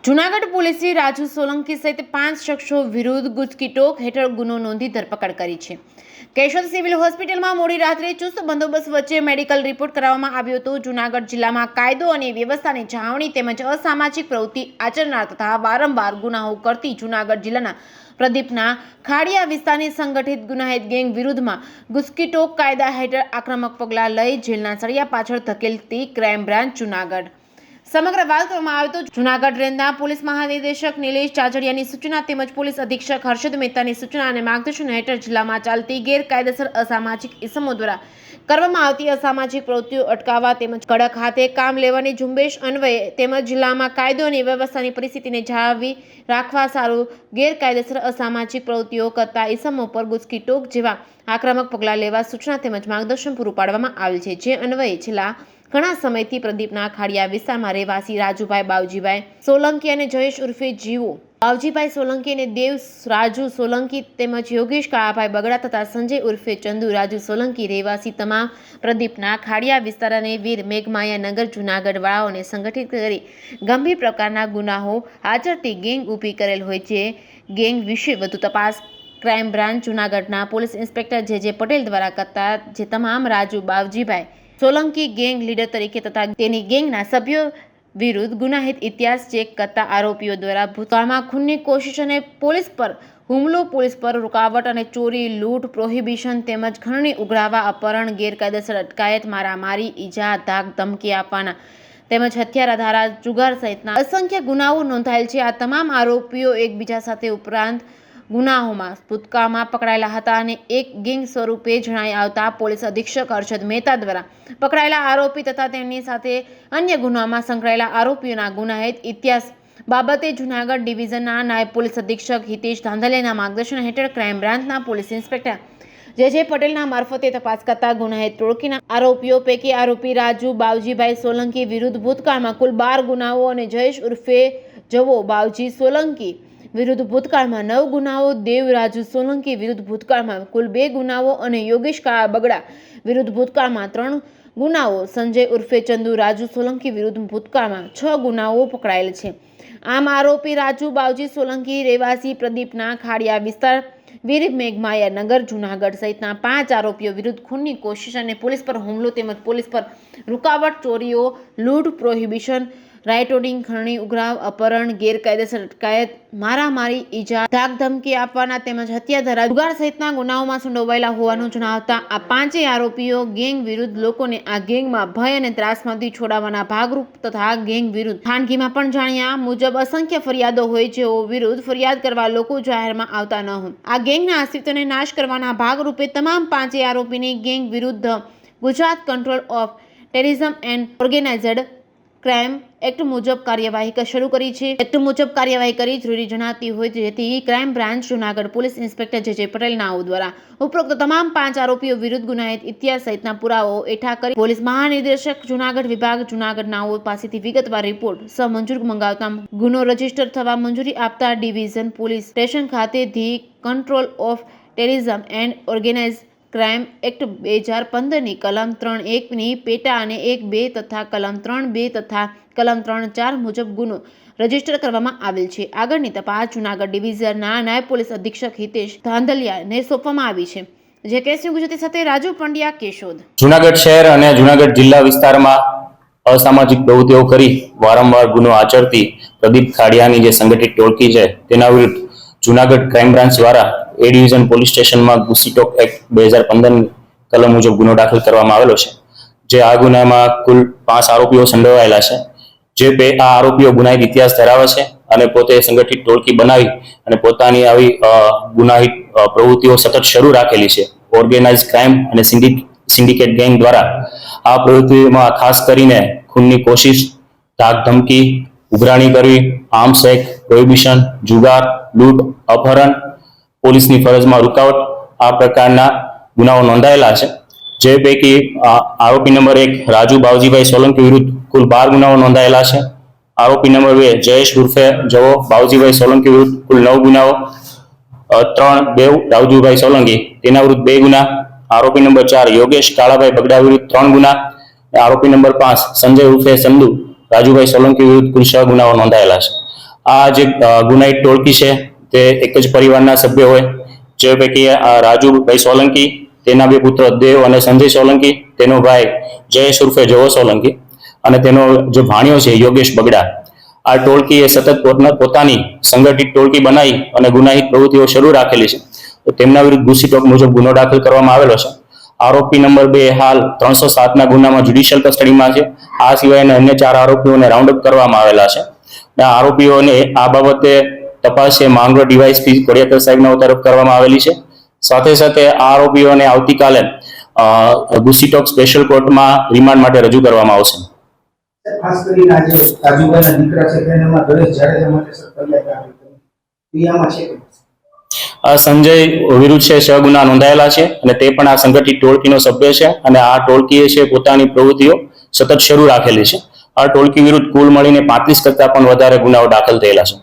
જૂનાગઢ પોલીસે રાજુ સોલંકી સહિત 5 શખ્સો વિરુદ્ધ ગુસ્કીટોક હેઠળ ગુનો નોંધી ધરપકડ કરી છે। કેશોદ સિવિલ હોસ્પિટલમાં મોડી રાત્રે ચુસ્ત બંદોબસ્ત વચ્ચે મેડિકલ રિપોર્ટ કરાવવામાં આવ્યો હતો। જૂનાગઢ જિલ્લામાં કાયદો અને વ્યવસ્થાની જાળવણી તેમજ અસામાજિક પ્રવૃત્તિ આચરનાર તથા વારંવાર ગુનાઓ કરતી જૂનાગઢ જિલ્લાના પ્રદીપના ખાડિયા વિસ્તારની સંગઠિત ગુનાહિત ગેંગ વિરુદ્ધમાં ગુસ્કીટોક કાયદા હેઠળ આક્રમક પગલાં લઈ જેલના સળિયા પાછળ ધકેલતી ક્રાઇમ બ્રાન્ચ જૂનાગઢ। સમગ્ર વાત કરવામાં આવે તો જૂનાગઢ રેન્જના પોલીસ મહાનિદેશક નિલેશ ચાચડિયાની સૂચના તેમજ પોલીસ અધિક્ષક હર્ષદ મહેતાની સૂચના અને માર્ગદર્શન હેઠળ જિલ્લામાં ચાલતી ગેરકાયદેસર અસામાજિક ઇસમો દ્વારા કરવામાં આવતી અસામાજિક પ્રવૃત્તિઓ અટકાવવા તેમજ કડક હાથે કામ લેવાની ઝુંબેશ અન્વયે તેમજ જિલ્લામાં કાયદો અને વ્યવસ્થાની પરિસ્થિતિને જાળવી રાખવા સારું ગેરકાયદેસર અસામાજિક પ્રવૃત્તિઓ કરતા ઇસમો પર ગુસ્કીટોક જેવા આક્રમક પગલાં લેવા સૂચના તેમજ માર્ગદર્શન પૂરું પાડવામાં આવેલ છે। જે અન્વયે છેલ્લા ઘણા સમયથી પ્રદીપના ખાડિયા વિસ્તારમાં રહેવાસી રાજુભાઈ બાવજીભાઈ સોલંકી અને જયેશ ઉર્ફે જીવો બાવજીભાઈ સોલંકી અને દેવ રાજુ સોલંકી તેમજ યોગેશ કાળાભાઈ બગડા તથા સંજય ઉર્ફે ચંદુ રાજુ સોલંકી રહેવાસી તમામ પ્રદીપના ખાડિયા વિસ્તાર અને વીર મેઘમાયા નગર જૂનાગઢ વાળાઓને સંગઠિત કરી ગંભીર પ્રકારના ગુનાઓ આચરતી ગેંગ ઊભી કરેલ હોય છે। ગેંગ વિશે વધુ તપાસ ક્રાઇમ બ્રાન્ચ જૂનાગઢના પોલીસ ઇન્સ્પેક્ટર જે પટેલ દ્વારા કરતા જે તમામ રાજુ બાવજીભાઈ સોલંકી ગેંગ લીડર તરીકે તથા તેની ગેંગના સભ્યો વિરુદ્ધ ગુનાહિત ઇતિહાસ ચેક કરતા આરોપીઓ દ્વારા ભૂતકાળમાં ખૂનની કોશિશ અને પોલીસ પર હુમલો, પોલીસ પર રૂકાવટ અને ચોરી, લૂંટ, પ્રોહિબિશન તેમજ ખંડણી ઉઘરાવા, અપહરણ, ગેરકાયદેસર અટકાયત, મારામારી, ઈજા, ધાક ધમકી આપવાના તેમજ હત્યા, ધારા, જુગાર સહિતના અસંખ્ય ગુનાઓ નોંધાયેલ છે। આ તમામ આરોપીઓ એકબીજા સાથે ઉપરાંત ગુનાઓમાં ભૂતકાળમાં પકડાયેલા હતા અને એક ગેંગ સ્વરૂપે જણાઈ આવતા પોલીસ અધિક્ષક હર્ષદ મહેતા દ્વારા પકડાયેલા આરોપી તથા તેમની સાથે અન્ય ગુનાઓમાં સંકળાયેલા આરોપીઓના ગુનાહિત ઇતિહાસ બાબતે જૂનાગઢ ડિવિઝનના નાયબ પોલીસ અધિક્ષક હિતેશ ધાંધલિયાના માર્ગદર્શન હેઠળ ક્રાઇમ બ્રાન્ચના પોલીસ ઇન્સ્પેક્ટર જે પટેલના મારફતે તપાસ કરતા ગુનાહિત ટોળકીના આરોપીઓ પૈકી આરોપી રાજુ બાવજીભાઈ સોલંકી વિરુદ્ધ ભૂતકાળમાં કુલ 12 ગુનાઓ અને જયેશ ઉર્ફે જવો બાવજી સોલંકી વિરુદ્ધ ભૂતકાળમાં 9 ગુનાઓ, દેવ રાજુ સોલંકી વિરુદ્ધ ભૂતકાળમાં કુલ 2 ગુનાઓ અને યોગેશ કાળા બગડા વિરુદ્ધ ભૂતકાળમાં 3 ગુનાઓ, સંજય ઉર્ફે ચંદુ રાજુ સોલંકી વિરુદ્ધ ભૂતકાળમાં 6 ગુનાઓ પકડાયેલ છે। આમ આરોપી રાજુ બાવજી સોલંકી રહેવાસી પ્રદીપના ખાડિયા વિસ્તાર વીર મેઘમાયા નગર જૂનાગઢ સહિતના 5 આરોપીઓ વિરુદ્ધ ખૂનની કોશિશ અને પોલીસ પર હુમલો તેમજ પોલીસ પર રૂકાવટ, ચોરીઓ, લૂંટ, પ્રોહિબિશન, રાઇટોડિંગ, ખંડણી ઉઘરાવ, અપહરણ, ગેરકાયદેસર અટકાયત, મારામારી, ઈજા, ધાક ધમકી આપવાના તેમજ હત્યા, ધારા, જુગાર સહિતના ગુનાઓમાં સંડોવાયેલા હોવાનું જણાવતા આ 5 આરોપીઓ ગેંગ વિરુદ્ધ લોકોને આ ગેંગમાં ભય અને ત્રાસમાંથી છોડાવવાના ભાગરૂપ તથા ગેંગ વિરુદ્ધ ખાનગીમાં પણ જાણ્યા મુજબ અસંખ્ય ફરિયાદો હોય જેઓ વિરુદ્ધ ફરિયાદ કરવા લોકો જાહેરમાં આવતા ન હોય। આ ગેંગના અસ્તિત્વને નાશ કરવાના ભાગરૂપે તમામ 5 આરોપીની ગેંગ વિરુદ્ધ Gujarat control of terrorism and organised crime act મુજબ કાર્યવાહી શરૂ કરી છે। એક્ટ મુજબ કાર્યવાહી કરી જરૂરી જણાતી હોય જેથી crime branch Junagadh police inspector જે પટેલ નાઓ દ્વારા ઉપરોક્ત તમામ 5 આરોપીઓ વિરુદ્ધ ગુનાહિત ઇતિહાસ સહિતના પુરાવાઓ એકઠા કરી પોલીસ મહાનિદેશક જૂનાગઢ વિભાગ જૂનાગઢ નાઓ પાસેથી વિગતવાર રિપોર્ટ મંજૂર મંગાવતા ગુનો રજીસ્ટર થવા મંજૂરી આપતા ડિવિઝન પોલીસ સ્ટેશન ખાતે the control of terrorism and organised crime act 2015ની કલમ 3(1)ની પેટા અને 1(2) તથા કલમ 3(2) તથા કલમ 3(4) મુજબ ગુનો રજીસ્ટર કરવામાં આવેલ છે। આગળની તપાસ જૂનાગઢ ડિવિઝનના નાયબ પોલીસ અધિક્ષક હિતેશ ધાંધલિયાને સોંપવામાં આવી છે। જે કેસની ગુજરાતી સાથે રાજુ પંડ્યા, કેશોદ। જૂનાગઢ શહેર અને જૂનાગઢ જિલ્લા વિસ્તારમાં અસામાજિક પ્રવૃત્તિઓ કરી વારંવાર ગુનો આચરતી પ્રદીપ ખાડિયાની જે સંગઠિત ટોળકી છે તેના વિરુદ્ધ જૂનાગઢ ક્રાઇમ બ્રાન્ચ દ્વારા એ ડિવિઝન પોલીસ સ્ટેશનમાં ગુસ્કીટોક એક્ટ 2015 કલમ મુજબ ગુનો દાખલ કરવામાં આવેલો છે। જે આ ગુનામાં કુલ 5 આરોપીઓ સંડોવાયેલા છે। જે આ આરોપીઓ ગુનાહિત ઇતિહાસ ધરાવે છે અને પોતે સંગઠિત ટોળકી બનાવી અને પોતાની આવી ગુનાહિત પ્રવૃત્તિઓ સતત શરૂ રાખેલી છે। ઓર્ગેનાઇઝ ક્રાઇમ અને સિન્ડિકેટ ગેંગ દ્વારા આ પ્રવૃત્તિમાં ખાસ કરીને ખૂનની કોશિશ, ધાક ધમકી, ઉઘરાણી કરવી, આર્મ્સ એક્ટ, પ્રોહિબિશન, જુગાર, લૂંટ, અપહરણ, પોલીસની ફરજમાં રૂકાવટ આ પ્રકારના ગુનાઓ નોંધાયેલા છે। જે પૈકી આરોપી નંબર 1 રાજુ બાવજીભાઈ સોલંકી વિરુદ્ધ કુલ 12 ગુનાઓ નોંધાયેલા છે। આરોપી નંબર 2 જયેશ ઉર્ફે જવો બાવજીભાઈ સોલંકી વિરુદ્ધ કુલ 9 ગુનાઓ। 3 દેવ રાજુભાઈ સોલંકી તેના વિરુદ્ધ 2 ગુના। આરોપી નંબર 4 યોગેશ કાળાભાઈ બગડા વિરુદ્ધ 3 ગુના। આરોપી નંબર 5 સંજય ઉર્ફે ચંદુ રાજુભાઈ સોલંકી વિરુદ્ધ કુલ 6 ગુનાઓ નોંધાયેલા છે। આ જે ગુનાહિત ટોળકી છે તે એક જ પરિવારના સભ્ય હોય, જે પૈકી રાજુભાઈ સોલંકી, તેના બે પુત્ર દેવ અને સંજય સોલંકી, તેનો ભાઈ જયેશ ઉર્ફે જવો સોલંકી અને તેનો જે ભાણિયો છે યોગેશ બગડા. આ ટોળકીએ સતત પોતાની સંગઠિત ટોળકી બનાવી અને ગુનાહિત પ્રવૃત્તિઓ શરૂ રાખેલી છે. તો તેમના વિરુદ્ધ ગુસ્સી ટોક મુજબ ગુનો દાખલ કરવામાં આવેલો છે. આરોપી નંબર 2 હાલ 307 ના ગુનામાં જ્યુડિશિયલ કસ્ટડીમાં છે. આ સિવાયના અન્ય 4 આરોપીઓને રાઉન્ડ અપ કરવામાં આવેલા છે. આરોપીઓને આ બાબતે તપાસ છે માંગરોળ ડીવાયએસપી કોડિયાકર સાહેબના તરફ કરવામાં આવેલી છે. સાથે સાથે આ આરોપીઓને આવતીકાલે ગુસ્સી ટોક સ્પેશિયલ કોર્ટમાં રિમાન્ડ માટે રજૂ કરવામાં આવશે. ખાસ કરીને આજે રાજુભાઈના દીકરા છે તેનામાં ગણેશ જાડેજા માટે સર ફરિયાદ આપી ક્રિયામાં છે. સંજય વિરુદ્ધ છે 6 ગુના નોંધાયેલા છે અને તે પણ આ સંગઠિત ટોળકીનો સભ્ય છે અને આ ટોળકીએ છે પોતાની પ્રવૃત્તિઓ સતત શરૂ રાખેલી છે. આ ટોળકી વિરુદ્ધ કુલ મળીને 35 કરતા પણ વધારે ગુનાઓ દાખલ થયેલા છે.